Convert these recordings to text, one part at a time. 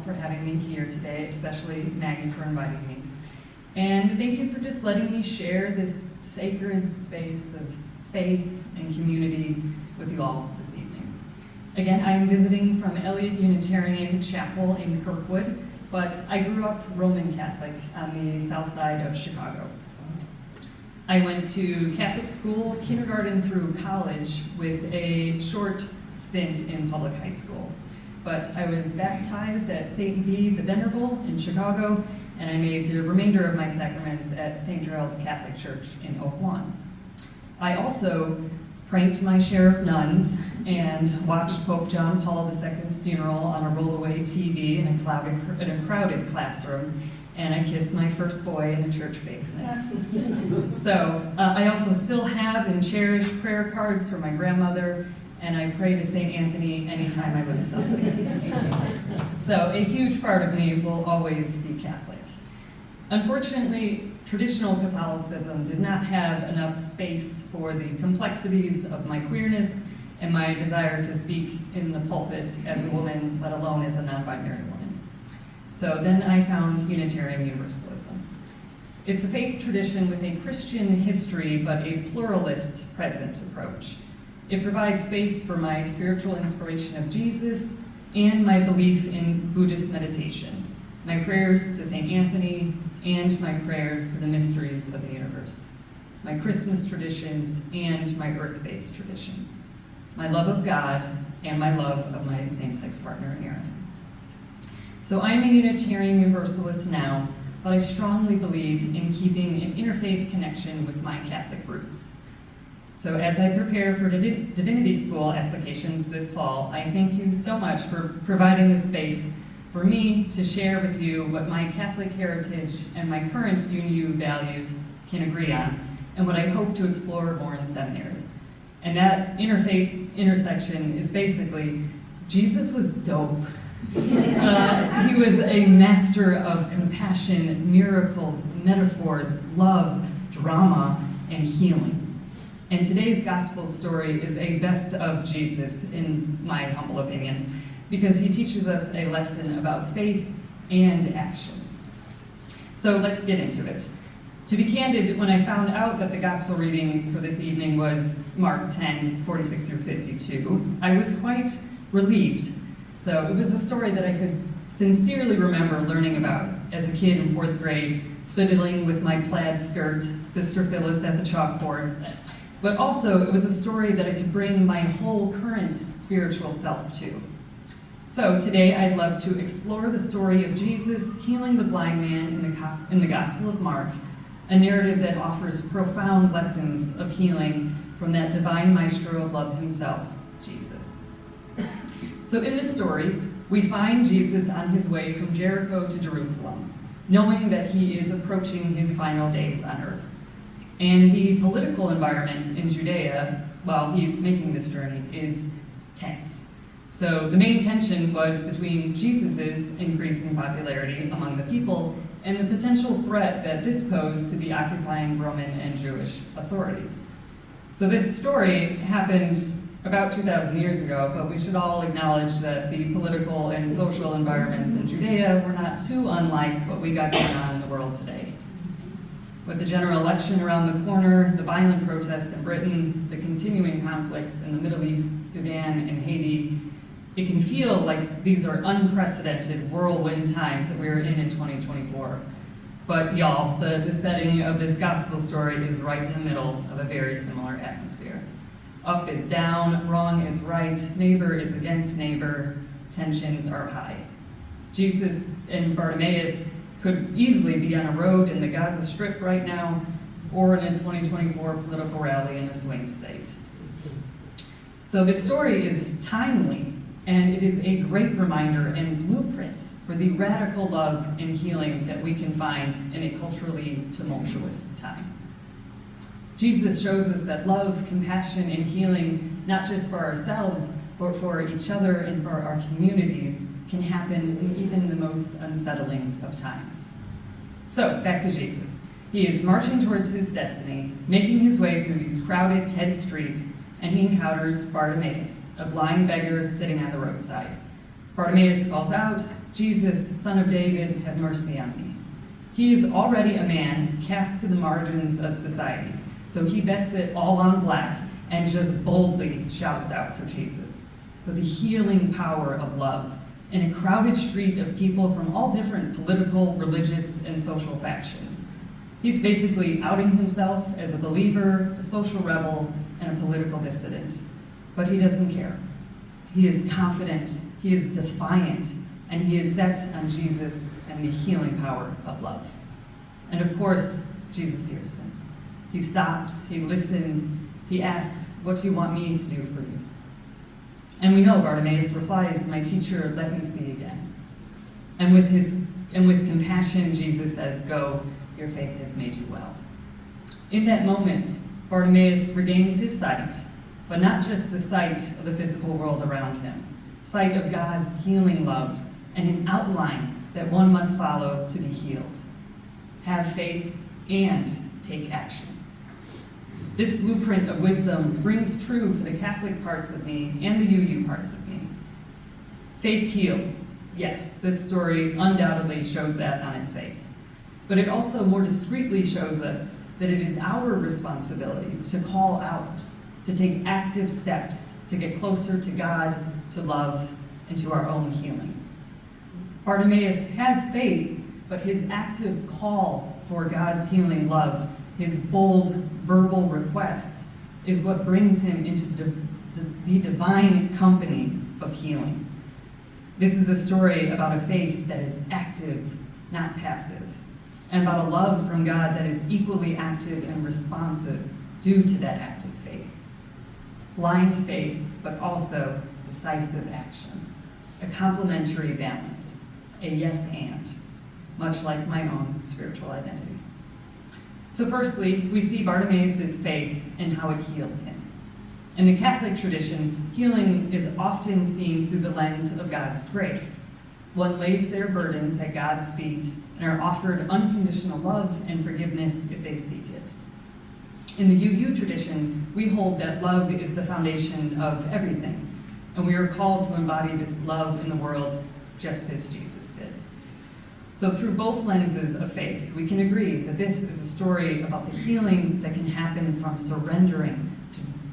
for having me here today, especially Maggie for inviting me. And thank you for just letting me share this sacred space of faith and community with you all this evening. Again, I'm visiting from Elliott Unitarian Chapel in Kirkwood, but I grew up Roman Catholic on the south side of Chicago. I went to Catholic school, kindergarten through college, with a short stint in public high school. But I was baptized at St. Bede the Venerable in Chicago, and I made the remainder of my sacraments at St. Gerald Catholic Church in Oak Lawn. I also pranked my share of nuns and watched Pope John Paul II's funeral on a rollaway TV in a crowded classroom, and I kissed my first boy in a church basement. So I also still have and cherish prayer cards for my grandmother, and I pray to St. Anthony anytime I lose something. So a huge part of me will always be Catholic. Unfortunately, traditional Catholicism did not have enough space for the complexities of my queerness and my desire to speak in the pulpit as a woman, let alone as a non-binary woman. So then I found Unitarian Universalism. It's a faith tradition with a Christian history, but a pluralist present approach. It provides space for my spiritual inspiration of Jesus and my belief in Buddhist meditation, my prayers to St. Anthony, and my prayers to the mysteries of the universe, my Christmas traditions and my earth-based traditions, my love of God and my love of my same-sex partner, Aaron. So I'm a Unitarian Universalist now, but I strongly believe in keeping an interfaith connection with my Catholic roots. So as I prepare for divinity school applications this fall, I thank you so much for providing the space for me to share with you what my Catholic heritage and my current UNU values can agree on, and what I hope to explore more in seminary. And that interfaith intersection is basically, Jesus was dope. He was a master of compassion, miracles, metaphors, love, drama, and healing. And today's gospel story is a best of Jesus, in my humble opinion, because he teaches us a lesson about faith and action. So let's get into it. To be candid, when I found out that the gospel reading for this evening was Mark 10, 46 through 52, I was quite relieved. So it was a story that I could sincerely remember learning about as a kid in 4th grade, fiddling with my plaid skirt, Sister Phyllis at the chalkboard. But also, it was a story that I could bring my whole current spiritual self to. So today, I'd love to explore the story of Jesus healing the blind man in the Gospel of Mark, a narrative that offers profound lessons of healing from that divine maestro of love himself, Jesus. So in this story, we find Jesus on his way from Jericho to Jerusalem, knowing that he is approaching his final days on earth. And the political environment in Judea, while he's making this journey, is tense. So the main tension was between Jesus's increasing popularity among the people and the potential threat that this posed to the occupying Roman and Jewish authorities. So this story happened about 2,000 years ago, but we should all acknowledge that the political and social environments in Judea were not too unlike what we got going on in the world today. With the general election around the corner, the violent protests in Britain, the continuing conflicts in the Middle East, Sudan, and Haiti, it can feel like these are unprecedented whirlwind times that we're in 2024. But y'all, the setting of this gospel story is right in the middle of a very similar atmosphere. Up is down, wrong is right, neighbor is against neighbor, tensions are high. Jesus and Bartimaeus could easily be on a road in the Gaza Strip right now, or in a 2024 political rally in a swing state. So this story is timely, and it is a great reminder and blueprint for the radical love and healing that we can find in a culturally tumultuous time. Jesus shows us that love, compassion, and healing, not just for ourselves, but for each other and for our communities, can happen in even the most unsettling of times. So, back to Jesus. He is marching towards his destiny, making his way through these crowded, tense streets, and he encounters Bartimaeus, a blind beggar sitting at the roadside. Bartimaeus calls out, "Jesus, Son of David, have mercy on me." He is already a man cast to the margins of society, so he bets it all on black and just boldly shouts out for Jesus, for the healing power of love in a crowded street of people from all different political, religious, and social factions. He's basically outing himself as a believer, a social rebel, and a political dissident. But he doesn't care. He is confident, he is defiant, and he is set on Jesus and the healing power of love. And of course, Jesus hears him. He stops, he listens, he asks, "What do you want me to do for you?" And we know Bartimaeus replies, "My teacher, let me see again." And with compassion, Jesus says, "Go, your faith has made you well." In that moment, Bartimaeus regains his sight, but not just the sight of the physical world around him, sight of God's healing love and an outline that one must follow to be healed. Have faith and take action. This blueprint of wisdom rings true for the Catholic parts of me and the UU parts of me. Faith heals. Yes, this story undoubtedly shows that on its face. But it also more discreetly shows us that it is our responsibility to call out, to take active steps to get closer to God, to love, and to our own healing. Bartimaeus has faith, but his active call for God's healing love, his bold verbal request, is what brings him into the divine company of healing. This is a story about a faith that is active, not passive, and about a love from God that is equally active and responsive due to that active faith. Blind faith, but also decisive action. A complementary balance, a yes and, much like my own spiritual identity. So firstly, we see Bartimaeus' faith and how it heals him. In the Catholic tradition, healing is often seen through the lens of God's grace. One lays their burdens at God's feet and are offered unconditional love and forgiveness if they seek it. In the UU tradition, we hold that love is the foundation of everything, and we are called to embody this love in the world just as Jesus did. So through both lenses of faith, we can agree that this is a story about the healing that can happen from surrendering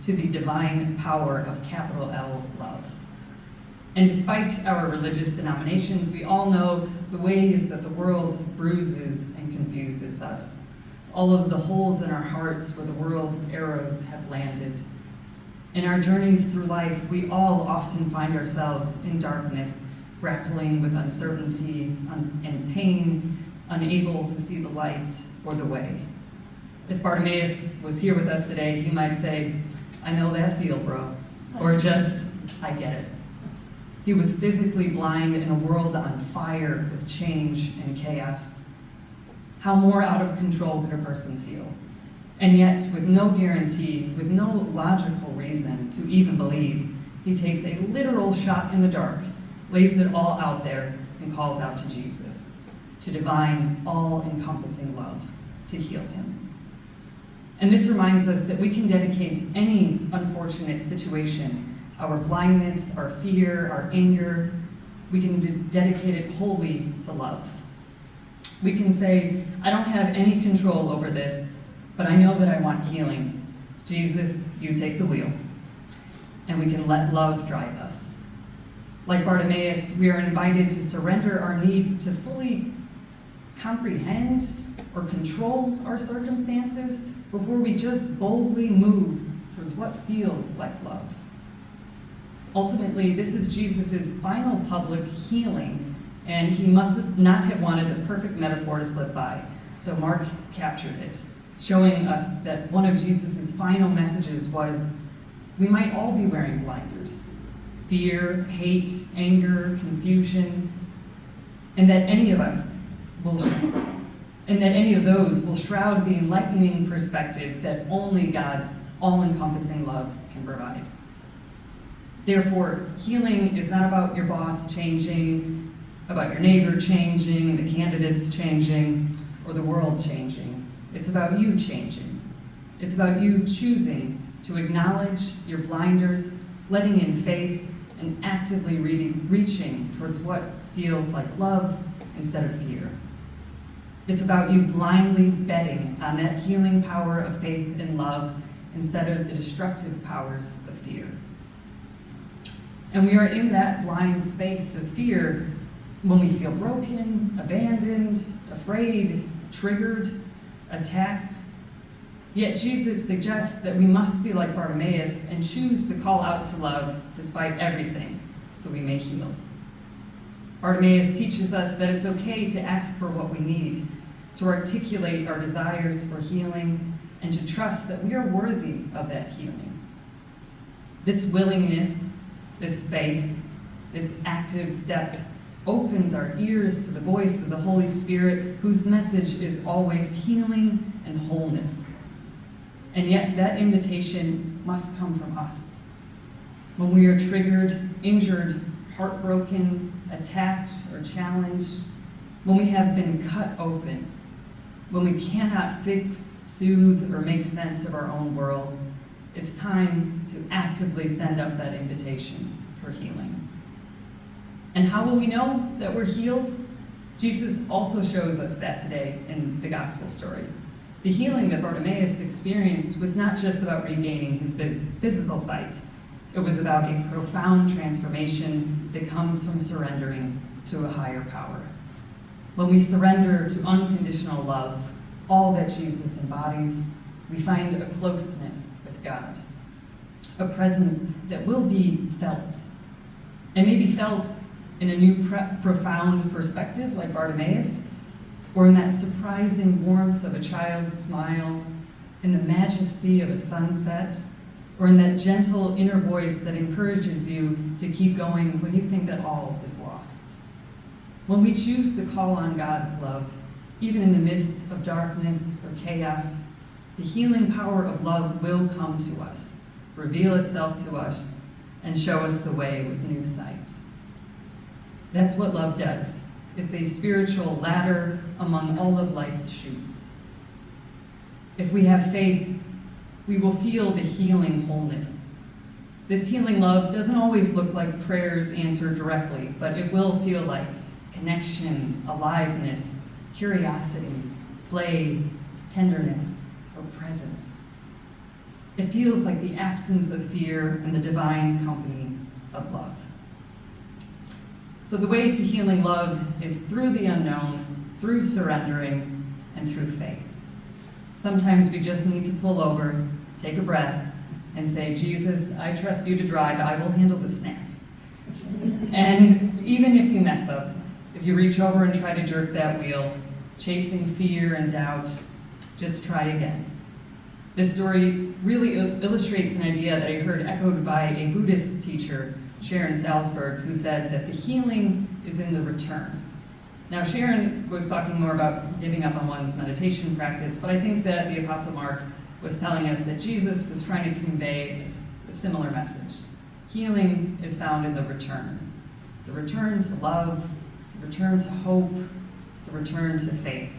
to the divine power of capital L love. And despite our religious denominations, we all know the ways that the world bruises and confuses us, all of the holes in our hearts where the world's arrows have landed. In our journeys through life, we all often find ourselves in darkness, grappling with uncertainty and pain, unable to see the light or the way. If Bartimaeus was here with us today, he might say, "I know that feel, bro," or just, "I get it." He was physically blind in a world on fire with change and chaos. How more out of control could a person feel? And yet, with no guarantee, with no logical reason to even believe, he takes a literal shot in the dark, lays it all out there, and calls out to Jesus, to divine, all-encompassing love, to heal him. And this reminds us that we can dedicate any unfortunate situation, our blindness, our fear, our anger, we can dedicate it wholly to love. We can say, "I don't have any control over this, but I know that I want healing. Jesus, you take the wheel." And we can let love drive us. Like Bartimaeus, we are invited to surrender our need to fully comprehend or control our circumstances before we just boldly move towards what feels like love. Ultimately, this is Jesus' final public healing, and he must not have wanted the perfect metaphor to slip by, so Mark captured it, showing us that one of Jesus' final messages was, we might all be wearing blinders. Fear, hate, anger, confusion, and that any of those will shroud the enlightening perspective that only God's all-encompassing love can provide. Therefore, healing is not about your boss changing, about your neighbor changing, the candidates changing, or the world changing. It's about you changing. It's about you choosing to acknowledge your blinders, letting in faith, and actively reaching towards what feels like love instead of fear. It's about you blindly betting on that healing power of faith and love instead of the destructive powers of fear. And we are in that blind space of fear when we feel broken, abandoned, afraid, triggered, attacked. Yet Jesus suggests that we must be like Bartimaeus and choose to call out to love despite everything, so we may heal. Bartimaeus teaches us that it's okay to ask for what we need, to articulate our desires for healing, and to trust that we are worthy of that healing. This willingness, this faith, this active step opens our ears to the voice of the Holy Spirit, whose message is always healing and wholeness. And yet that invitation must come from us. When we are triggered, injured, heartbroken, attacked, or challenged, when we have been cut open, when we cannot fix, soothe, or make sense of our own world, it's time to actively send up that invitation for healing. And how will we know that we're healed? Jesus also shows us that today in the gospel story. The healing that Bartimaeus experienced was not just about regaining his physical sight. It was about a profound transformation that comes from surrendering to a higher power. When we surrender to unconditional love, all that Jesus embodies, we find a closeness with God, a presence that will be felt, and may be felt in a new profound perspective like Bartimaeus, or in that surprising warmth of a child's smile, in the majesty of a sunset, or in that gentle inner voice that encourages you to keep going when you think that all is lost. When we choose to call on God's love, even in the midst of darkness or chaos, the healing power of love will come to us, reveal itself to us, and show us the way with new sight. That's what love does. It's a spiritual ladder among all of life's shoots. If we have faith, we will feel the healing wholeness. This healing love doesn't always look like prayers answered directly, but it will feel like connection, aliveness, curiosity, play, tenderness, or presence. It feels like the absence of fear and the divine company of love. So the way to healing love is through the unknown, through surrendering, and through faith. Sometimes we just need to pull over, take a breath, and say, Jesus, I trust you to drive, I will handle the snacks. And even if you mess up, if you reach over and try to jerk that wheel, chasing fear and doubt, just try again. This story really illustrates an idea that I heard echoed by a Buddhist teacher, Sharon Salzberg, who said that the healing is in the return. Now, Sharon was talking more about giving up on one's meditation practice, but I think that the Apostle Mark was telling us that Jesus was trying to convey a similar message. Healing is found in the return to love, the return to hope, the return to faith.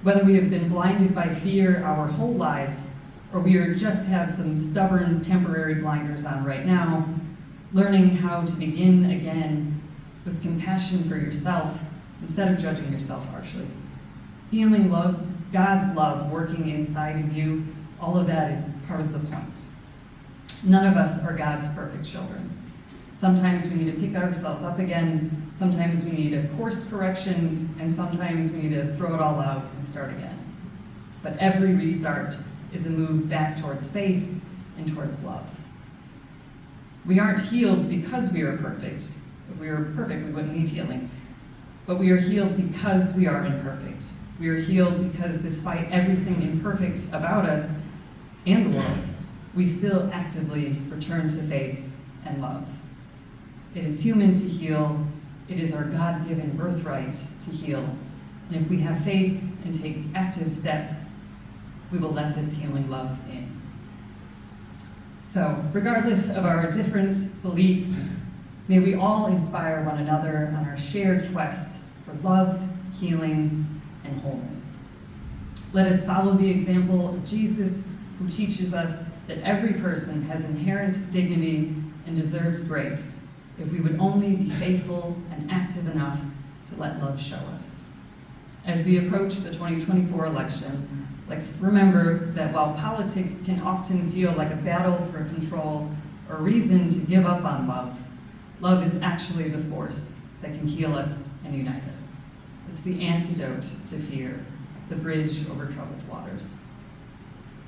Whether we have been blinded by fear our whole lives, or we just have some stubborn temporary blinders on right now, learning how to begin again with compassion for yourself instead of judging yourself harshly. Feeling God's love working inside of you, all of that is part of the point. None of us are God's perfect children. Sometimes we need to pick ourselves up again, sometimes we need a course correction, and sometimes we need to throw it all out and start again. But every restart is a move back towards faith and towards love. We aren't healed because we are perfect. If we were perfect, we wouldn't need healing. But we are healed because we are imperfect. We are healed because despite everything imperfect about us and the world, we still actively return to faith and love. It is human to heal. It is our God-given birthright to heal. And if we have faith and take active steps, we will let this healing love in. So, regardless of our different beliefs, may we all inspire one another on our shared quest for love, healing, and wholeness. Let us follow the example of Jesus, who teaches us that every person has inherent dignity and deserves grace if we would only be faithful and active enough to let love show us. As we approach the 2024 election, let's remember that while politics can often feel like a battle for control or reason to give up on love, love is actually the force that can heal us and unite us. It's the antidote to fear, the bridge over troubled waters.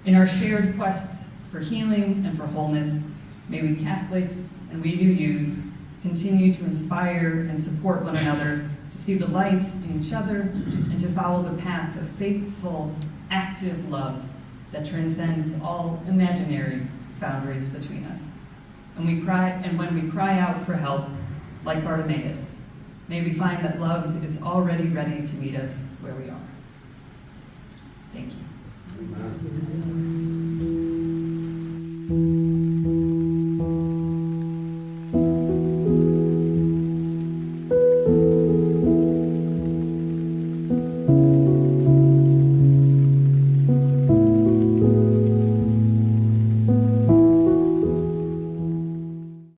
In our shared quest for healing and for wholeness, may we Catholics and we UUs continue to inspire and support one another to see the light in each other and to follow the path of faithful, active love that transcends all imaginary boundaries between us. And when we cry out for help, like Bartimaeus, may we find that love is already ready to meet us where we are. Thank you. Amen.